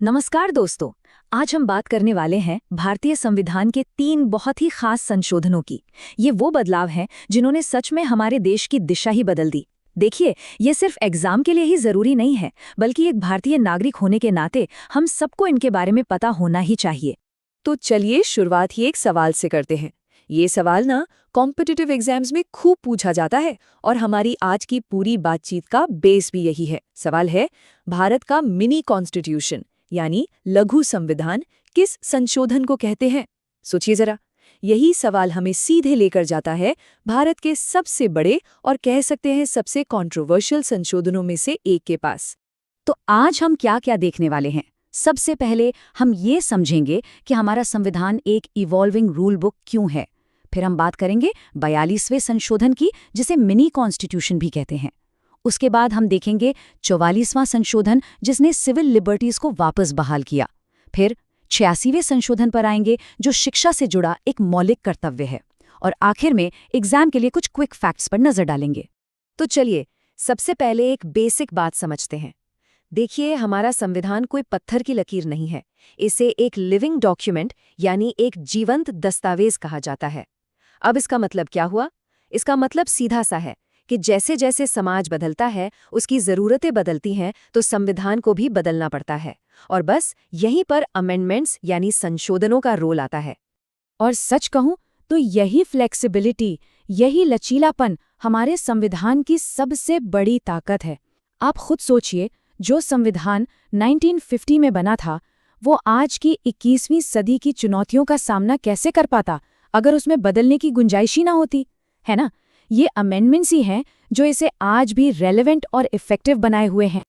नमस्कार दोस्तों। आज हम बात करने वाले हैं भारतीय संविधान के 3 बहुत ही खास संशोधनों की। ये वो बदलाव हैं जिन्होंने सच में हमारे देश की दिशा ही बदल दी। देखिए, ये सिर्फ एग्जाम के लिए ही जरूरी नहीं है, बल्कि एक भारतीय नागरिक होने के नाते हम सबको इनके बारे में पता होना ही चाहिए। तो चलिए शुरुआत ही एक सवाल से करते हैं। ये सवाल ना कॉम्पिटिटिव एग्जाम्स में खूब पूछा जाता है और हमारी आज की पूरी बातचीत का बेस भी यही है। सवाल है, भारत का मिनी कॉन्स्टिट्यूशन यानी लघु संविधान किस संशोधन को कहते हैं? सोचिए जरा। यही सवाल हमें सीधे लेकर जाता है भारत के सबसे बड़े और कह सकते हैं सबसे कंट्रोवर्शियल संशोधनों में से एक के पास। तो आज हम क्या क्या देखने वाले हैं? सबसे पहले हम ये समझेंगे कि हमारा संविधान एक इवॉल्विंग रूल बुक क्यों है। फिर हम बात करेंगे 42वें संशोधन की, जिसे मिनी कॉन्स्टिट्यूशन भी कहते हैं। उसके बाद हम देखेंगे 44वां संशोधन, जिसने सिविल लिबर्टीज को वापस बहाल किया। फिर 86वें संशोधन पर आएंगे, जो शिक्षा से जुड़ा एक मौलिक कर्तव्य है। और आखिर में एग्जाम के लिए कुछ क्विक फैक्ट्स पर नजर डालेंगे। तो चलिए सबसे पहले एक बेसिक बात समझते हैं। देखिए, हमारा संविधान कोई पत्थर की लकीर नहीं है। इसे एक लिविंग डॉक्यूमेंट यानी एक जीवंत दस्तावेज कहा जाता है। अब इसका मतलब क्या हुआ? इसका मतलब सीधा सा है कि जैसे जैसे समाज बदलता है, उसकी ज़रूरतें बदलती हैं, तो संविधान को भी बदलना पड़ता है। और बस यहीं पर अमेंडमेंट्स यानी संशोधनों का रोल आता है। और सच कहूं तो यही फ्लेक्सिबिलिटी, यही लचीलापन हमारे संविधान की सबसे बड़ी ताकत है। आप खुद सोचिए, जो संविधान 1950 में बना था, वो आज की 21वीं सदी की चुनौतियों का सामना कैसे कर पाता अगर उसमें बदलने की गुंजाइश ही ना होती, है ना? ये अमेंडमेंट्स ही हैं जो इसे आज भी रेलेवेंट और इफेक्टिव बनाए हुए हैं।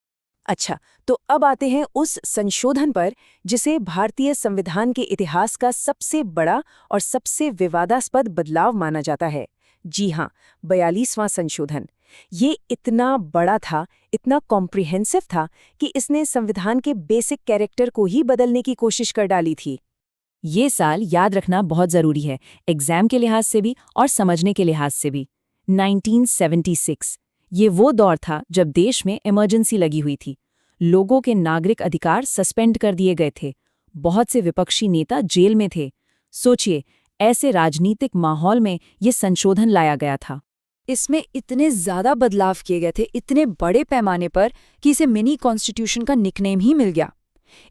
अच्छा, तो अब आते हैं उस संशोधन पर जिसे भारतीय संविधान के इतिहास का सबसे बड़ा और सबसे विवादास्पद बदलाव माना जाता है। जी हाँ, 42वां संशोधन। ये इतना बड़ा था, इतना कॉम्प्रिहेंसिव था कि इसने संविधान के बेसिक कैरेक्टर को ही बदलने की कोशिश कर डाली थी। ये साल याद रखना बहुत जरूरी है, एग्जाम के लिहाज से भी और समझने के लिहाज से भी। 1976, ये वो दौर था जब देश में इमरजेंसी लगी हुई थी। लोगों के नागरिक अधिकार सस्पेंड कर दिए गए थे। बहुत से विपक्षी नेता जेल में थे। सोचिए, ऐसे राजनीतिक माहौल में ये संशोधन लाया गया था। इसमें इतने ज़्यादा बदलाव किए गए थे, इतने बड़े पैमाने पर, कि इसे मिनी कॉन्स्टिट्यूशन का निकनेम ही मिल गया।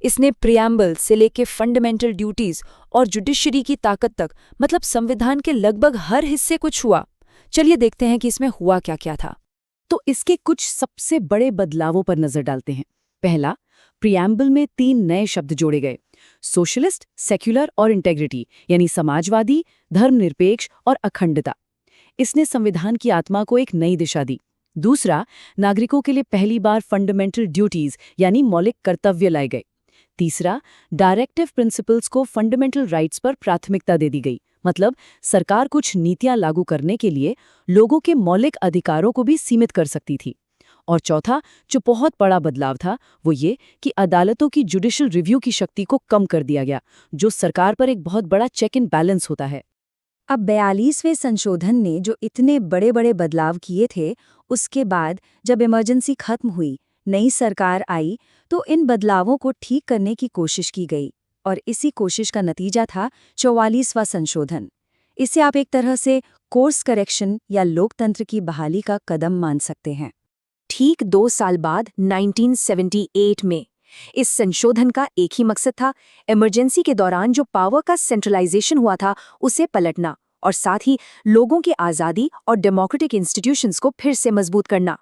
इसने प्रियम्बल से लेके फंडामेंटल ड्यूटीज और जुडिशरी की ताकत तक, मतलब संविधान के लगभग हर हिस्से को छुआ। चलिए देखते हैं कि इसमें हुआ क्या क्या था। तो इसके कुछ सबसे बड़े बदलावों पर नजर डालते हैं। पहला, प्रियम्बल में 3 नए शब्द जोड़े गए: सोशलिस्ट, सेक्युलर और इंटेग्रिटी, यानी समाजवादी, धर्मनिरपेक्ष और अखंडता। इसने संविधान की आत्मा को एक नई दिशा दी। दूसरा, नागरिकों के लिए पहली बार फंडामेंटल ड्यूटीज यानी मौलिक कर्तव्य लाए गए। तीसरा, डायरेक्टिव प्रिंसिपल्स को फंडामेंटल राइट्स पर प्राथमिकता दे दी गई, मतलब सरकार कुछ नीतियां लागू करने के लिए लोगों के मौलिक अधिकारों को भी सीमित कर सकती थी। और चौथा, जो बहुत बड़ा बदलाव था, वो ये कि अदालतों की जुडिशल रिव्यू की शक्ति को कम कर दिया गया, जो सरकार पर एक बहुत बड़ा चेक एंड बैलेंस होता है। अब 42वें संशोधन ने जो इतने बड़े बड़े बदलाव किए थे, उसके बाद जब इमरजेंसी खत्म हुई, नई सरकार आई, तो इन बदलावों को ठीक करने की कोशिश की गई। और इसी कोशिश का नतीजा था 44वां संशोधन। इसे आप एक तरह से कोर्स करेक्शन या लोकतंत्र की बहाली का कदम मान सकते हैं। ठीक 2 साल बाद 1978 में इस संशोधन का एक ही मकसद था, इमरजेंसी के दौरान जो पावर का सेंट्रलाइजेशन हुआ था, उसे पलटना और साथ ही लोगों की आज़ादी और डेमोक्रेटिक इंस्टीट्यूशंस को फिर से मजबूत करना।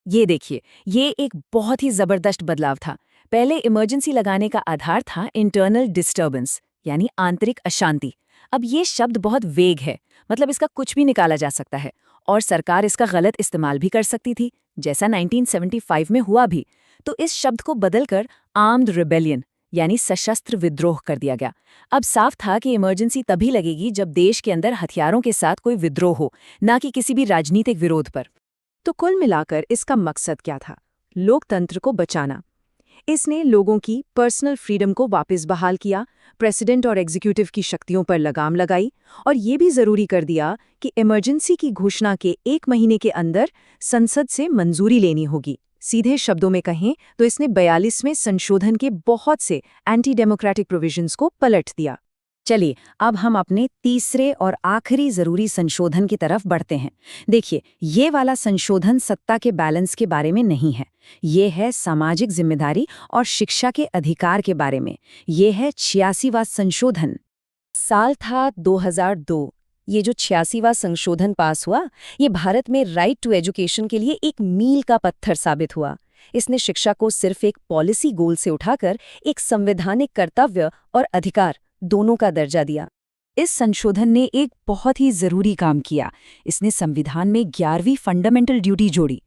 ये देखिए, ये एक बहुत ही ज़बरदस्त बदलाव था। पहले इमरजेंसी लगाने का आधार था इंटरनल डिस्टर्बेंस, यानी आंतरिक अशांति। अब ये शब्द बहुत वेग है, मतलब इसका कुछ भी निकाला जा सकता है और सरकार इसका गलत इस्तेमाल भी कर सकती थी, जैसा 1975 में हुआ भी। तो इस शब्द को बदलकर आर्म्ड रिबेलियन यानी सशस्त्र विद्रोह कर दिया गया। अब साफ था कि इमरजेंसी तभी लगेगी जब देश के अंदर हथियारों के साथ कोई विद्रोह हो, ना कि किसी भी राजनीतिक विरोध पर। तो कुल मिलाकर इसका मकसद क्या था? लोकतंत्र को बचाना। इसने लोगों की पर्सनल फ्रीडम को वापस बहाल किया, प्रेसिडेंट और एग्जीक्यूटिव की शक्तियों पर लगाम लगाई और ये भी जरूरी कर दिया कि इमरजेंसी की घोषणा के 1 महीने के अंदर संसद से मंजूरी लेनी होगी। सीधे शब्दों में कहें तो इसने 42वें संशोधन के बहुत से एंटी डेमोक्रेटिक प्रोविजंस को पलट दिया। चलिए अब हम अपने तीसरे और आखिरी जरूरी संशोधन की तरफ बढ़ते हैं। देखिए, ये वाला संशोधन सत्ता के बैलेंस के बारे में नहीं है, ये है सामाजिक जिम्मेदारी और शिक्षा के अधिकार के बारे में। ये है 86वां संशोधन। साल था 2002। ये जो 86वां संशोधन पास हुआ, ये भारत में राइट टू एजुकेशन के लिए एक मील का पत्थर साबित हुआ। इसने शिक्षा को सिर्फ एक पॉलिसी गोल से उठाकर एक संवैधानिक कर्तव्य और अधिकार दोनों का दर्जा दिया। इस संशोधन ने एक बहुत ही जरूरी काम किया। इसने संविधान में 11वीं फंडामेंटल ड्यूटी जोड़ी।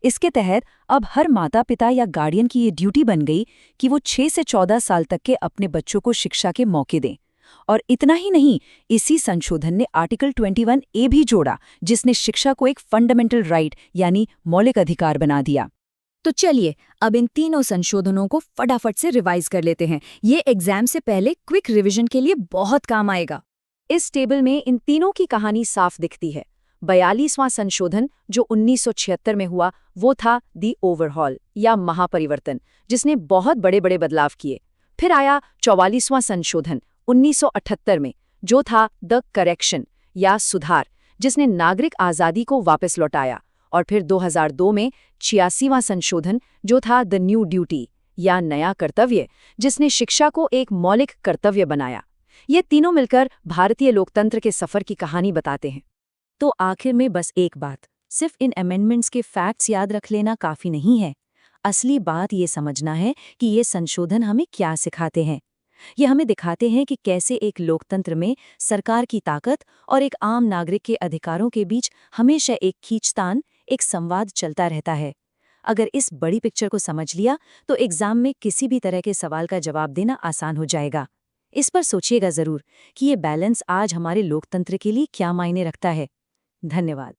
इसके तहत अब हर माता पिता या गार्डियन की ये ड्यूटी बन गई कि वो 6 से 14 साल तक के अपने बच्चों को शिक्षा के मौके दें। और इतना ही नहीं, इसी संशोधन ने आर्टिकल 21A भी जोड़ा, जिसने शिक्षा को एक फंडामेंटल राइट यानी मौलिक अधिकार बना दिया। तो चलिए अब इन तीनों संशोधनों को फटाफट से रिवाइज कर लेते हैं। ये एग्जाम से पहले क्विक रिवीजन के लिए बहुत काम आएगा। इस टेबल में इन तीनों की कहानी साफ दिखती है। 42वां संशोधन जो 1976 में हुआ, वो था दी ओवरहॉल या महापरिवर्तन, जिसने बहुत बड़े बड़े बदलाव किए। फिर आया 44वां संशोधन 1978 में, जो था द करेक्शन या सुधार, जिसने नागरिक आज़ादी को वापस लौटाया। और फिर 2002 में 86वां संशोधन जो था द न्यू ड्यूटी या नया कर्तव्य, जिसने शिक्षा को एक मौलिक कर्तव्य बनाया। ये तीनों मिलकर भारतीय लोकतंत्र के सफर की कहानी बताते हैं। तो आखिर में बस एक बात, सिर्फ इन अमेंडमेंट्स के फैक्ट्स याद रख लेना काफ़ी नहीं है। असली बात ये समझना है कि ये संशोधन हमें क्या सिखाते हैं। ये हमें दिखाते हैं कि कैसे एक लोकतंत्र में सरकार की ताकत और एक आम नागरिक के अधिकारों के बीच हमेशा एक खींचतान, एक संवाद चलता रहता है। अगर इस बड़ी पिक्चर को समझ लिया तो एग्जाम में किसी भी तरह के सवाल का जवाब देना आसान हो जाएगा। इस पर सोचिएगा ज़रूर कि ये बैलेंस आज हमारे लोकतंत्र के लिए क्या मायने रखता है। धन्यवाद।